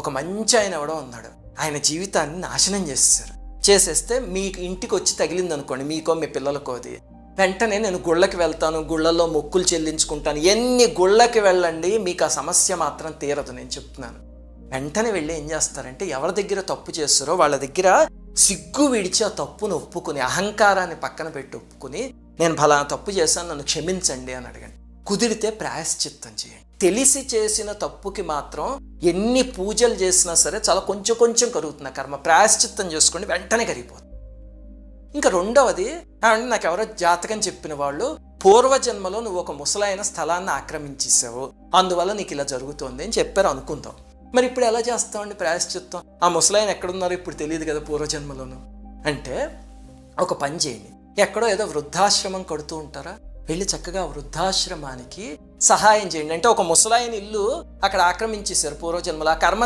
ఒక మంచి ఆయన ఎవడో ఉన్నాడు, ఆయన జీవితాన్ని నాశనం చేసేస్తే మీ ఇంటికి వచ్చి తగిలింది అనుకోండి, మీకో మీ పిల్లలకో, అది వెంటనే నేను గుళ్ళకి వెళ్తాను, గుళ్ళల్లో మొక్కులు చెల్లించుకుంటాను, ఎన్ని గుళ్ళకి వెళ్ళండి, మీకు ఆ సమస్య మాత్రం తీరదు. నేను చెప్తున్నాను. వెంటనే వెళ్ళి ఏం చేస్తారంటే, ఎవరి దగ్గర తప్పు చేస్తారో వాళ్ళ దగ్గర సిగ్గు విడిచి ఆ తప్పును ఒప్పుకుని, అహంకారాన్ని పక్కన పెట్టి ఒప్పుకుని, నేను ఫలానా తప్పు చేశాను, నన్ను క్షమించండి అని అడగండి. కుదిరితే ప్రాయశ్చిత్తం చేయండి. తెలిసి చేసిన తప్పుకి మాత్రం ఎన్ని పూజలు చేసినా సరే చాలా కొంచెం కొంచెం కరుగుతున్న కర్మ. ప్రాయశ్చిత్తం చేసుకోండి, వెంటనే కరిగిపోతుంది. ఇంకా రెండవది, నాకు ఎవరో జాతకం చెప్పిన వాళ్ళు, పూర్వజన్మలో నువ్వు ఒక ముసలైన స్థలాన్ని ఆక్రమించేసావు, అందువల్ల నీకు ఇలా జరుగుతుంది అని చెప్పారు అనుకుందాం. మరి ఇప్పుడు ఎలా చేస్తామండి ప్రాయశ్చిత్తం? ఆ ముసలాయన ఎక్కడున్నారో ఇప్పుడు తెలియదు కదా పూర్వజన్మలోను. అంటే ఒక పని చేయండి, ఎక్కడో ఏదో వృద్ధాశ్రమం కడుతూ ఉంటారా, వెళ్ళి చక్కగా వృద్ధాశ్రమానికి సహాయం చేయండి. అంటే ఒక ముసలాయన ఇల్లు అక్కడ ఆక్రమించేశారు పూర్వజన్మలో, ఆ కర్మ